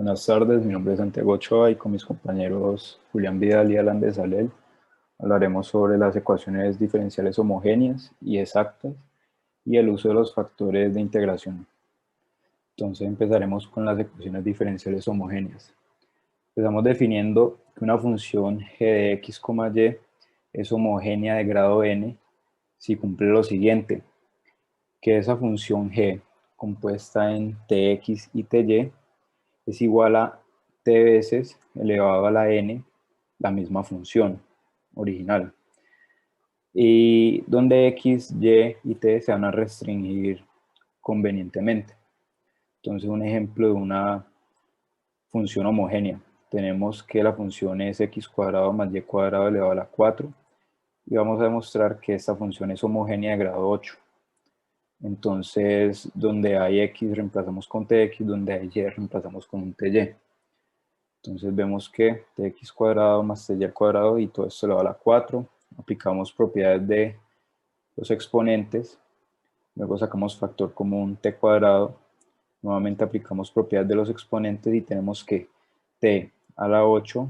Buenas tardes, mi nombre es Santiago Ochoa y con mis compañeros Julián Vidal y Alan de Salel hablaremos sobre las ecuaciones diferenciales homogéneas y exactas y el uso de los factores de integración. Entonces empezaremos con las ecuaciones diferenciales homogéneas. Empezamos definiendo que una función g de x, y es homogénea de grado n si cumple lo siguiente, que esa función g compuesta en tx y ty es igual a t veces elevado a la n, la misma función original. Y donde x, y y t se van a restringir convenientemente. Entonces, un ejemplo de una función homogénea. Tenemos que la función es x cuadrado más y cuadrado elevado a la 4. Y vamos a demostrar que esta función es homogénea de grado 8. Entonces, donde hay x reemplazamos con tx, donde hay y reemplazamos con un ty. Entonces vemos que tx cuadrado más ty al cuadrado y todo esto elevado a la 4. Aplicamos propiedades de los exponentes. Luego sacamos factor común t cuadrado. Nuevamente aplicamos propiedades de los exponentes y tenemos que t a la 8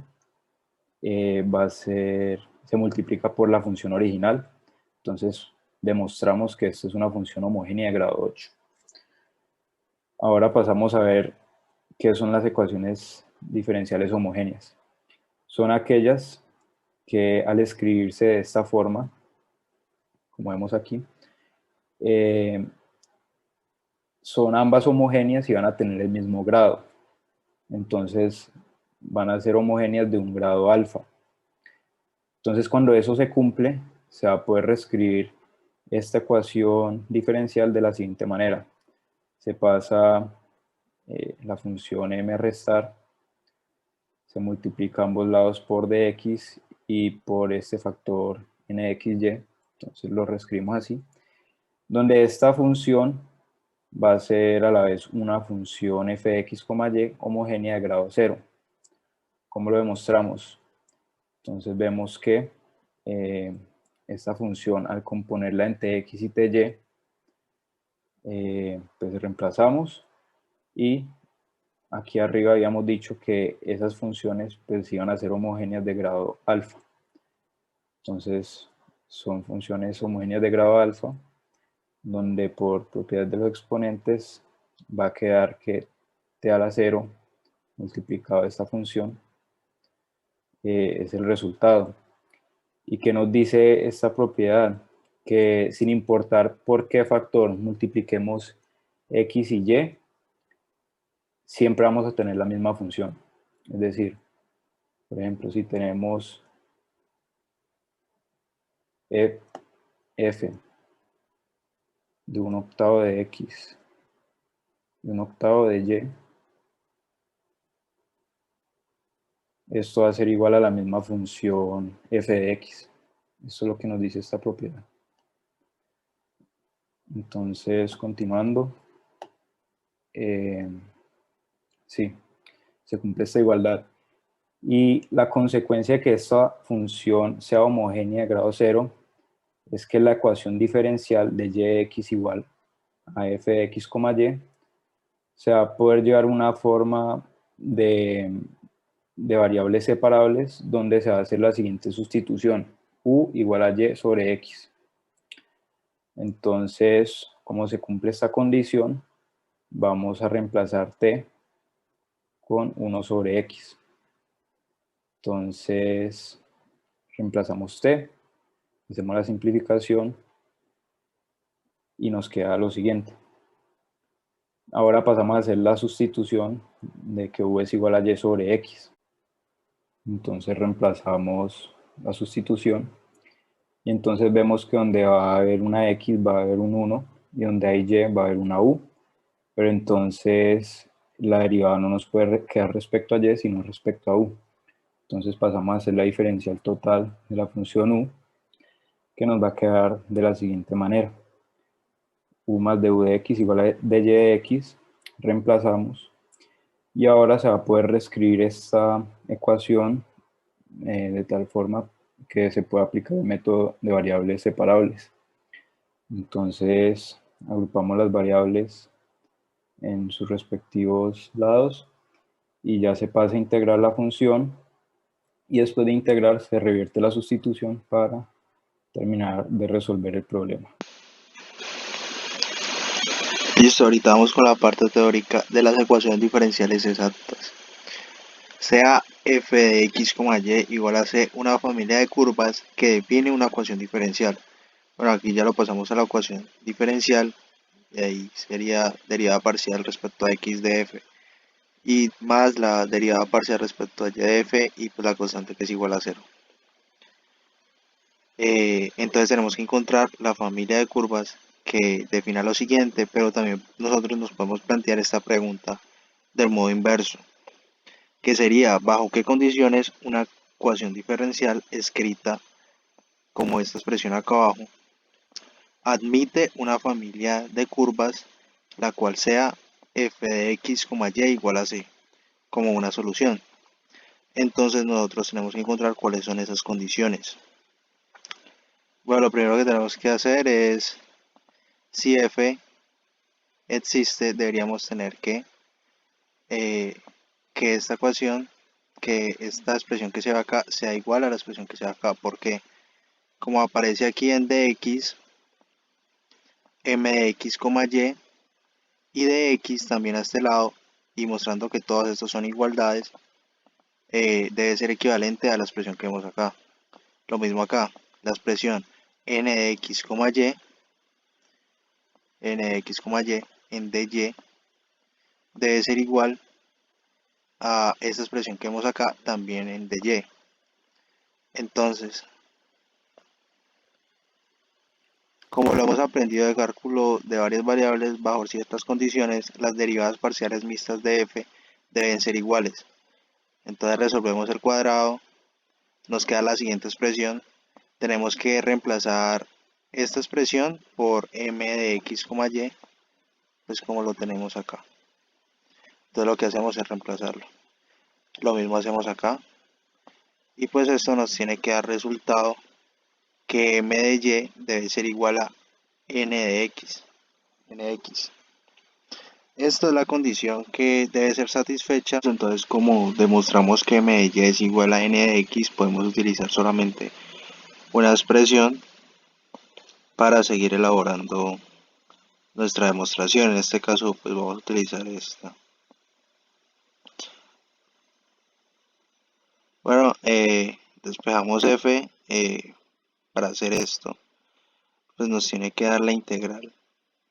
se multiplica por la función original. Entonces demostramos que esta es una función homogénea de grado 8. Ahora pasamos a ver qué son las ecuaciones diferenciales homogéneas. Son aquellas que al escribirse de esta forma, como vemos aquí, son ambas homogéneas y van a tener el mismo grado. Entonces van a ser homogéneas de un grado alfa. Entonces cuando eso se cumple, se va a poder reescribir esta ecuación diferencial de la siguiente manera. Se pasa la función m restar, se multiplica ambos lados por dx y por este factor nxy, entonces lo reescribimos así, donde esta función va a ser a la vez una función f de x, y homogénea de grado 0. ¿Cómo lo demostramos? Entonces vemos que esta función al componerla en tx y ty, pues reemplazamos y aquí arriba habíamos dicho que esas funciones pues iban a ser homogéneas de grado alfa. Entonces son funciones homogéneas de grado alfa, donde por propiedad de los exponentes va a quedar que t a la 0 multiplicado esta función es el resultado. ¿Y qué nos dice esta propiedad? Que sin importar por qué factor multipliquemos x y y, siempre vamos a tener la misma función. Es decir, por ejemplo, si tenemos f de 1/8 de x y 1/8 de y, esto va a ser igual a la misma función f de x. Esto es lo que nos dice esta propiedad. Entonces, continuando, sí, se cumple esta igualdad. Y la consecuencia de que esta función sea homogénea de grado 0 es que la ecuación diferencial de y de x igual a f de x, y se va a poder llevar una forma de variables separables donde se va a hacer la siguiente sustitución: u igual a y sobre x. Entonces, como se cumple esta condición, vamos a reemplazar t con 1 sobre x. Entonces, reemplazamos t, hacemos la simplificación y nos queda lo siguiente. Ahora pasamos a hacer la sustitución de que u es igual a y sobre x. Entonces reemplazamos la sustitución y entonces vemos que donde va a haber una x va a haber un 1 y donde hay y va a haber una u. Pero entonces la derivada no nos puede quedar respecto a y, sino respecto a u. Entonces pasamos a hacer la diferencial total de la función u, que nos va a quedar de la siguiente manera: u más du de x igual a dy de x, reemplazamos, y ahora se va a poder reescribir esta ecuación de tal forma que se pueda aplicar el método de variables separables. Entonces agrupamos las variables en sus respectivos lados y ya se pasa a integrar la función, y después de integrar se revierte la sustitución para terminar de resolver el problema. Listo, ahorita vamos con la parte teórica de las ecuaciones diferenciales exactas. Sea f de x, y igual a c una familia de curvas que define una ecuación diferencial. Bueno, aquí ya lo pasamos a la ecuación diferencial y ahí sería derivada parcial respecto a x de f y más la derivada parcial respecto a y de f y pues la constante que es igual a cero. Entonces tenemos que encontrar la familia de curvas que defina lo siguiente, pero también nosotros nos podemos plantear esta pregunta del modo inverso, que sería bajo qué condiciones una ecuación diferencial escrita como esta expresión acá abajo admite una familia de curvas la cual sea f de x, y igual a c como una solución. Entonces nosotros tenemos que encontrar cuáles son esas condiciones. Bueno, lo primero que tenemos que hacer es, si f existe, deberíamos tener eh, que esta ecuación, que esta expresión que se ve acá, sea igual a la expresión que se ve acá. Porque como aparece aquí en dx, m de x, y de x también a este lado, y mostrando que todos estos son igualdades, debe ser equivalente a la expresión que vemos acá. Lo mismo acá, la expresión n de x, y en dy debe ser igual a esta expresión que vemos acá también en dy. Entonces, como lo hemos aprendido de cálculo de varias variables bajo ciertas condiciones, las derivadas parciales mixtas de f deben ser iguales. Entonces resolvemos el cuadrado, nos queda la siguiente expresión. Tenemos que reemplazar esta expresión por m de x, y, pues como lo tenemos acá. Entonces lo que hacemos es reemplazarlo. Lo mismo hacemos acá. Y pues esto nos tiene que dar resultado que m de y debe ser igual a n de x. Esta es la condición que debe ser satisfecha. Entonces, como demostramos que m de y es igual a n de x, podemos utilizar solamente una expresión para seguir elaborando nuestra demostración. En este caso, pues vamos a utilizar esta. Bueno, despejamos f. Para hacer esto, pues nos tiene que dar la integral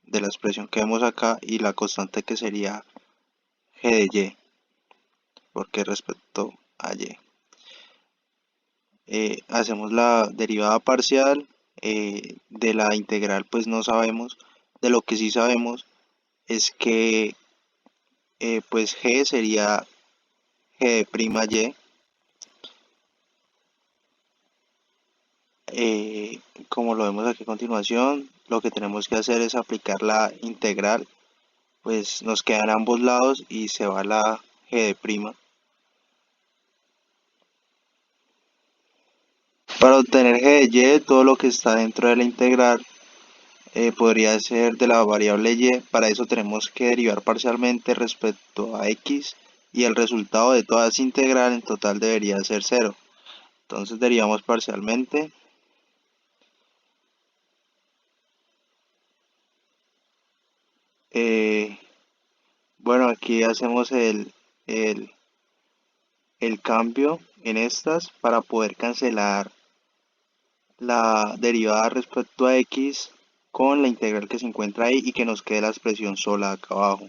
de la expresión que vemos acá y la constante que sería g de y, porque respecto a y. Hacemos la derivada parcial. De la integral pues no sabemos. De lo que sí sabemos es que pues g sería g de prima y. Como lo vemos aquí a continuación, lo que tenemos que hacer es aplicar la integral, pues nos quedan ambos lados y se va la g de prima. Para obtener g de y, todo lo que está dentro de la integral podría ser de la variable y. Para eso tenemos que derivar parcialmente respecto a x y el resultado de toda esa integral en total debería ser 0. Entonces derivamos parcialmente. Bueno, aquí hacemos el cambio en estas para poder cancelar la derivada respecto a x con la integral que se encuentra ahí y que nos quede la expresión sola acá abajo.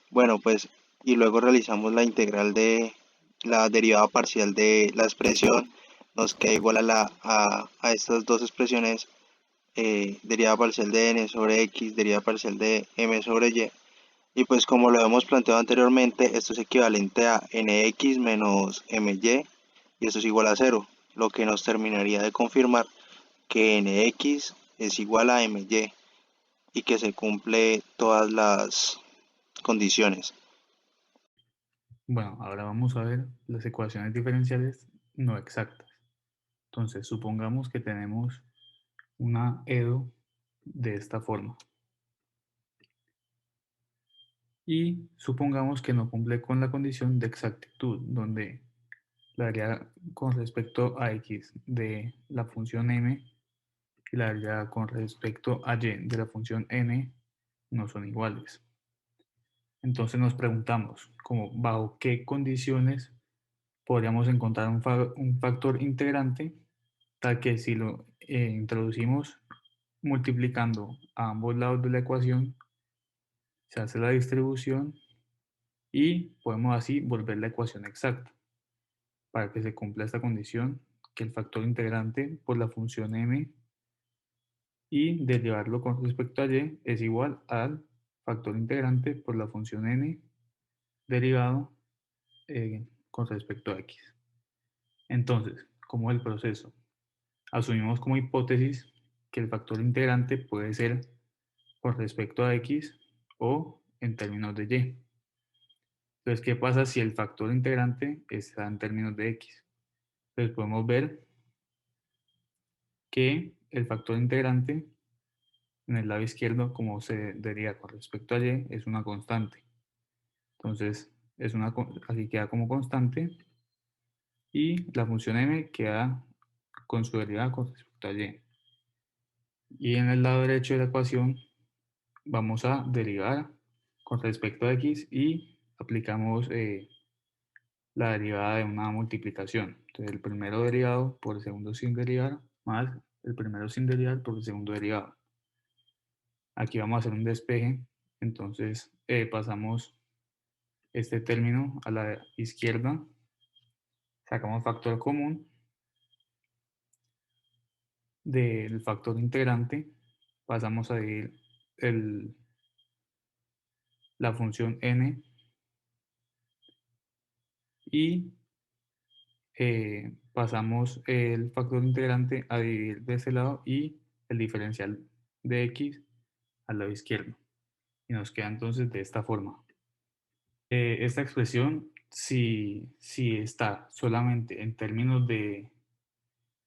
Bueno, pues y luego realizamos la integral de la derivada parcial de la expresión. Nos queda igual a estas dos expresiones, derivada parcial de n sobre x, derivada parcial de m sobre y. Y pues como lo hemos planteado anteriormente, esto es equivalente a nx menos my y esto es igual a 0, lo que nos terminaría de confirmar que nx es igual a my y que se cumple todas las condiciones. Bueno, ahora vamos a ver las ecuaciones diferenciales no exactas. Entonces, supongamos que tenemos una EDO de esta forma. y supongamos que no cumple con la condición de exactitud, donde la derivada con respecto a x de la función m y la derivada con respecto a y de la función n no son iguales. Entonces nos preguntamos, como bajo qué condiciones podríamos encontrar un factor integrante tal que si lo introducimos multiplicando a ambos lados de la ecuación, se hace la distribución y podemos así volver la ecuación exacta para que se cumpla esta condición que el factor integrante por la función m y derivarlo con respecto a y es igual al factor integrante por la función n derivado con respecto a x. Entonces, como el proceso, asumimos como hipótesis que el factor integrante puede ser con respecto a x o en términos de y. Entonces, ¿qué pasa si el factor integrante está en términos de x? Entonces podemos ver que el factor integrante en el lado izquierdo, como se deriva con respecto a y, es una constante. Entonces, aquí queda como constante y la función m queda con su derivada con respecto a y. Y en el lado derecho de la ecuación vamos a derivar con respecto a x y aplicamos la derivada de una multiplicación. Entonces el primero derivado por el segundo sin derivar más el primero sin derivar por el segundo derivado. Aquí vamos a hacer un despeje, entonces pasamos este término a la izquierda, sacamos factor común del factor integrante, pasamos a dividir la función n y pasamos el factor integrante a dividir de ese lado y el diferencial de x al lado izquierdo. Y nos queda entonces de esta forma. Esta expresión, si está solamente en términos de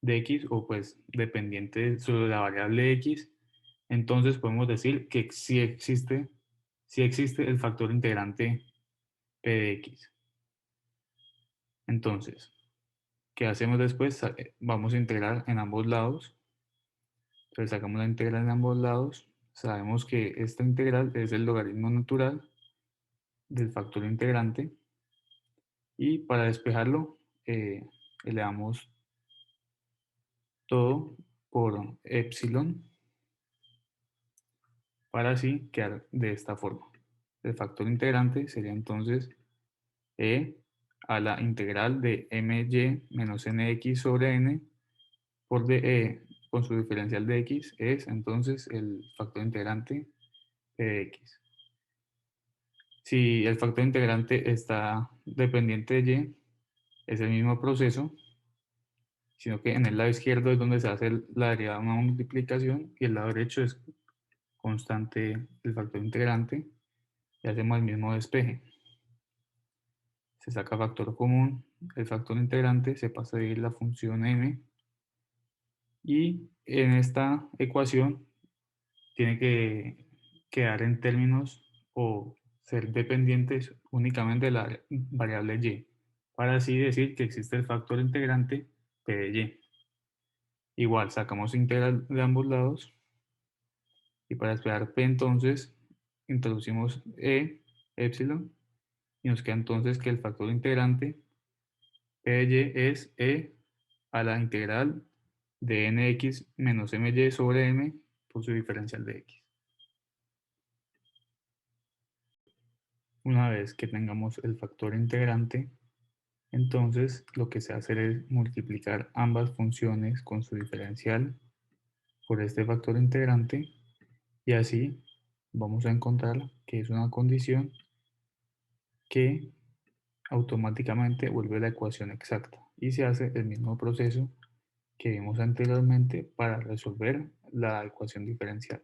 x o pues dependiente sobre la variable x, entonces podemos decir que sí existe el factor integrante p de x. Entonces, ¿qué hacemos después? Vamos a integrar en ambos lados. Entonces sacamos la integral en ambos lados. Sabemos que esta integral es el logaritmo natural del factor integrante. Y para despejarlo, elevamos todo por epsilon para así quedar de esta forma. El factor integrante sería entonces e a la integral de my menos nx sobre n por con su diferencial de x es entonces el factor integrante p de x. Si el factor integrante está dependiente de y, es el mismo proceso, sino que en el lado izquierdo es donde se hace la derivada de una multiplicación y el lado derecho es constante el factor integrante y hacemos el mismo despeje. Se saca factor común, el factor integrante se pasa a dividir la función m y en esta ecuación tiene que quedar en términos o ser dependientes únicamente de la variable y, para así decir que existe el factor integrante p de y. Igual, sacamos integral de ambos lados y para despejar p entonces introducimos epsilon y nos queda entonces que el factor integrante p de y es a la integral de nx menos my sobre m por su diferencial de x. Una vez que tengamos el factor integrante, entonces lo que se hace es multiplicar ambas funciones con su diferencial por este factor integrante y así vamos a encontrar que es una condición que automáticamente vuelve la ecuación exacta y se hace el mismo proceso que vimos anteriormente para resolver la ecuación diferencial.